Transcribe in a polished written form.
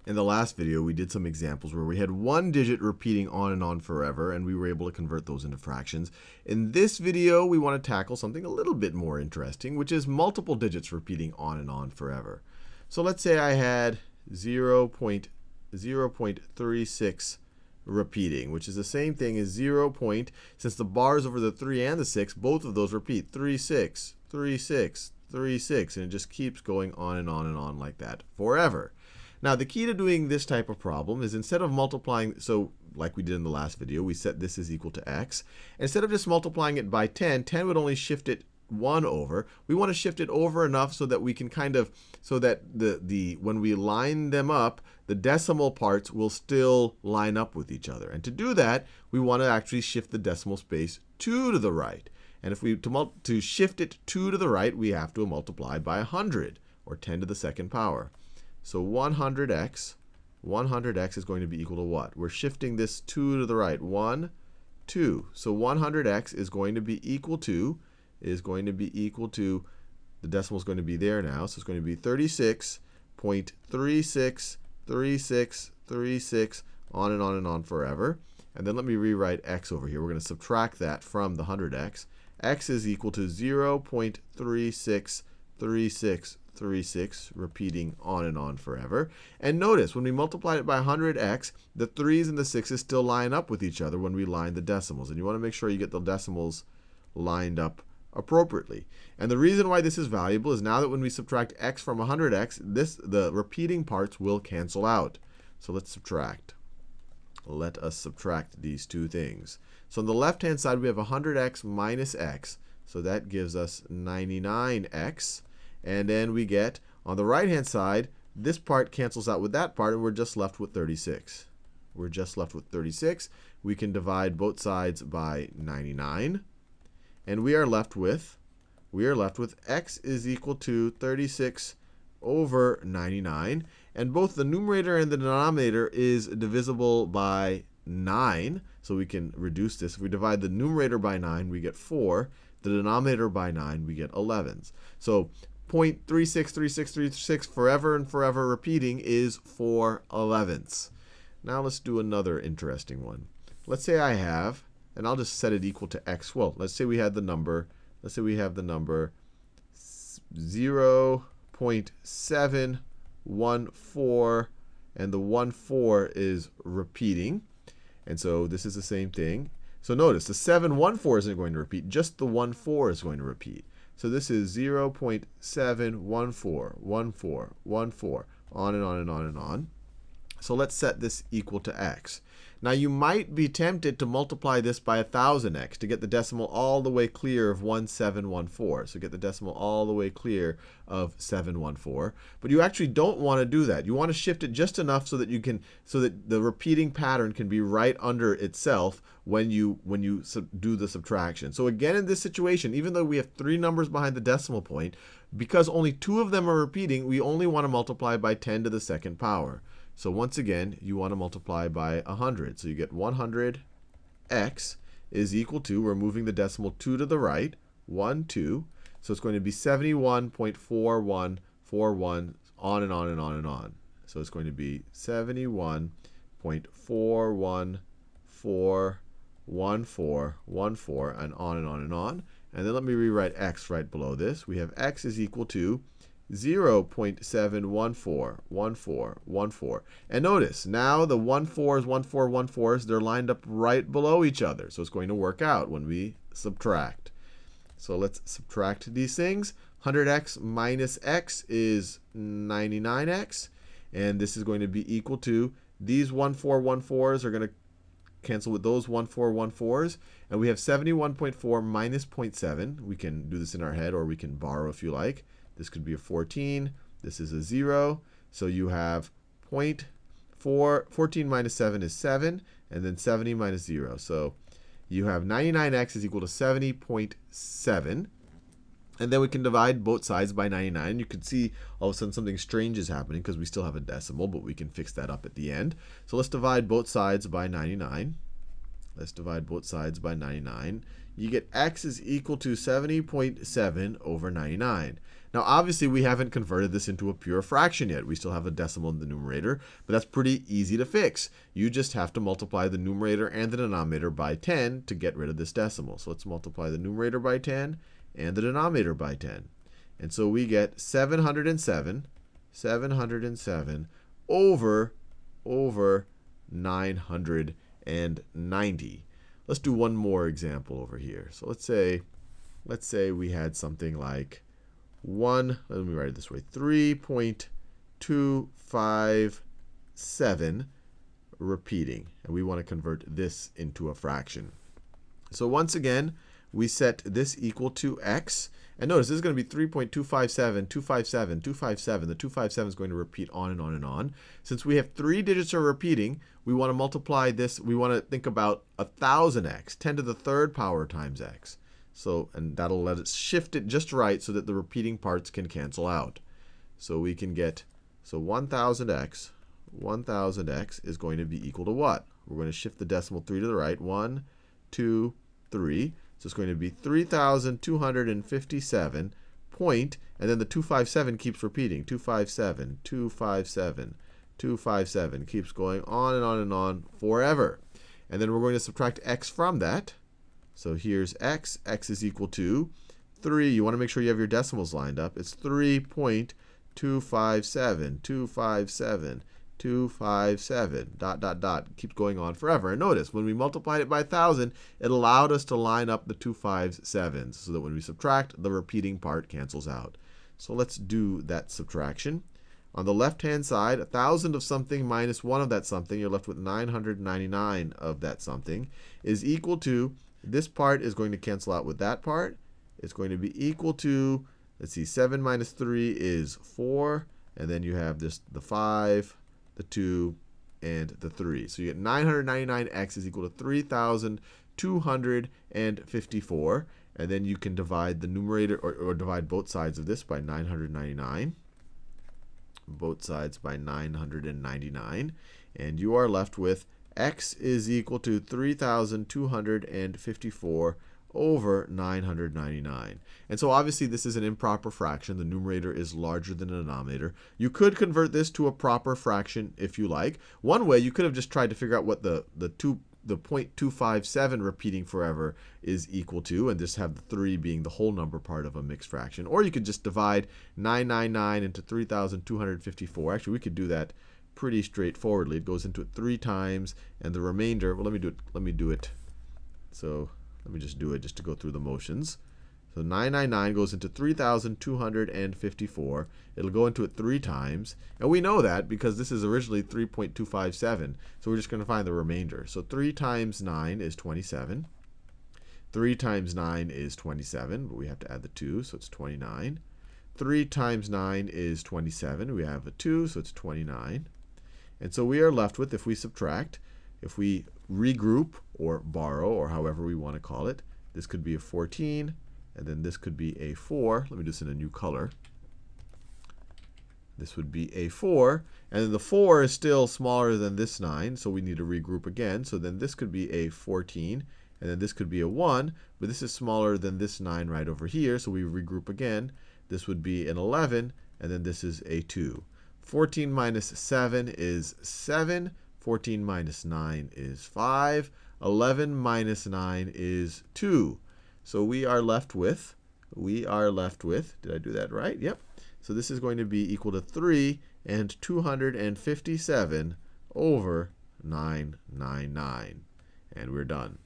In the last video, we did some examples where we had one digit repeating on and on forever, and we were able to convert those into fractions. In this video, we want to tackle something a little bit more interesting, which is multiple digits repeating on and on forever. So let's say I had 0.36 repeating, which is the same thing as 0. Since the bars over the 3 and the 6, both of those repeat. 36, 36, 36, and it just keeps going on and on and on like that forever. Now, the key to doing this type of problem is instead of multiplying, so like we did in the last video, we set this is equal to x. Instead of just multiplying it by 10, 10 would only shift it 1 over. We want to shift it over enough so that we can kind of, so that when we line them up, the decimal parts will still line up with each other. And to do that, we want to actually shift the decimal space 2 to the right. And if we, to shift it 2 to the right, we have to multiply by 100, or 10 to the second power. So 100x is going to be equal to what? We're shifting this 2 to the right. 1, 2. So 100x is going to be equal to, the decimal is going to be there now, so it's going to be 36.363636, on and on and on forever. And then let me rewrite x over here. We're going to subtract that from the 100x. X is equal to 0.363636, repeating on and on forever. And notice, when we multiply it by 100x, the 3's and the 6's still line up with each other when we line the decimals. And you want to make sure you get the decimals lined up appropriately. And the reason why this is valuable is now that when we subtract x from 100x, the repeating parts will cancel out. So let's subtract. Let us subtract these two things. So on the left-hand side, we have 100x minus x. So that gives us 99x. And then we get, on the right-hand side, this part cancels out with that part, and we're just left with 36. We're just left with 36. We can divide both sides by 99. And we are left with x is equal to 36 over 99. And both the numerator and the denominator is divisible by 9. So we can reduce this. If we divide the numerator by 9, we get 4. The denominator by 9, we get 11s. So 0.363636 forever and forever repeating is 4 11ths. Now let's do another interesting one. Let's say I have, and I'll just set it equal to x. Well, let's say we have the number 0.714, and the 14 is repeating. And so this is the same thing. So notice the 714 isn't going to repeat, just the 14 is going to repeat. So this is 0.7141414, on and on and on and on. So let's set this equal to x. Now you might be tempted to multiply this by 1000x to get the decimal all the way clear of 1714. So get the decimal all the way clear of 714. But you actually don't want to do that. You want to shift it just enough so that the repeating pattern can be right under itself when you do the subtraction. So again, in this situation, even though we have 3 numbers behind the decimal point, because only 2 of them are repeating, we only want to multiply by 10 to the second power. So once again, you want to multiply by 100. So you get 100x is equal to, we're moving the decimal 2 to the right, 1, 2. So it's going to be 71.4141, on and on and on and on. So it's going to be 71.411414, and on and on and on. And then let me rewrite x right below this. We have x is equal to 0.7141414. And notice, now the 14s, they're lined up right below each other. So it's going to work out when we subtract. So let's subtract these things. 100x minus x is 99x. And this is going to be equal to, these 1414s are going to cancel with those 1414s. And we have 71.4 minus 0.7. We can do this in our head, or we can borrow if you like. This could be a 14. This is a 0. So you have 14 minus 7 is 7, and then 70 minus 0. So you have 99x is equal to 70.7. And then we can divide both sides by 99. You can see all of a sudden something strange is happening because we still have a decimal, but we can fix that up at the end. So let's divide both sides by 99. Let's divide both sides by 99. You get x is equal to 70.7 over 99. Now, obviously, we haven't converted this into a pure fraction yet. We still have a decimal in the numerator, but that's pretty easy to fix. You just have to multiply the numerator and the denominator by 10 to get rid of this decimal. So let's multiply the numerator by 10 and the denominator by 10. And so we get 707 over 990. Let's do one more example over here. So let's say we had something like let me write it this way, 3.257 repeating. And we want to convert this into a fraction. So once again, we set this equal to x. And notice this is going to be 3.257, 257, 257. The 257 is going to repeat on and on and on. Since we have 3 digits are repeating, we want to multiply this. We want to think about 1,000x, 10 to the third power times x. So, and that'll let us shift it just right so that the repeating parts can cancel out. So we can get, 1,000x is going to be equal to what? We're going to shift the decimal 3 to the right. 1, 2, 3. So it's going to be 3,257 point, and then the 257 keeps repeating. 257, 257, 257. Keeps going on and on and on forever. And then we're going to subtract x from that. So here's x. X is equal to 3. You want to make sure you have your decimals lined up. It's 3.257, 257, 257, ... Keeps going on forever. And notice, when we multiplied it by 1,000, it allowed us to line up the 257s so that when we subtract, the repeating part cancels out. So let's do that subtraction. On the left-hand side, 1,000 of something minus 1 of that something, you're left with 999 of that something, is equal to, this part is going to cancel out with that part. It's going to be equal to, let's see, 7 minus 3 is 4. And then you have this, the 5, the 2, and the 3. So you get 999x is equal to 3,254. And then you can divide the numerator, or divide both sides of this by 999. Both sides by 999. And you are left with x is equal to 3,254 over 999. And so obviously this is an improper fraction. The numerator is larger than the denominator. You could convert this to a proper fraction if you like. One way, you could have just tried to figure out what the 0.257 repeating forever is equal to, and just have the 3 being the whole number part of a mixed fraction. Or you could just divide 999 into 3,254. Actually, we could do that pretty straightforwardly. It goes into it 3 times, and the remainder, well, let me do it. So let me just do it just to go through the motions. So 999 goes into 3,254. It'll go into it 3 times. And we know that because this is originally 3.257. So we're just going to find the remainder. So 3 times 9 is 27. 3 times 9 is 27, but we have to add the 2, so it's 29. 3 times 9 is 27. We have a 2, so it's 29. And so we are left with, if we subtract, if we regroup or borrow, or however we want to call it, this could be a 14, and then this could be a 4. Let me do this in a new color. This would be a 4, and then the 4 is still smaller than this 9, so we need to regroup again. So then this could be a 14, and then this could be a 1, but this is smaller than this 9 right over here, so we regroup again. This would be an 11, and then this is a 2. 14 minus 7 is 7. 14 minus 9 is 5. 11 minus 9 is 2. So we are left with, did I do that right? Yep. So this is going to be equal to 3,257 over 999. And we're done.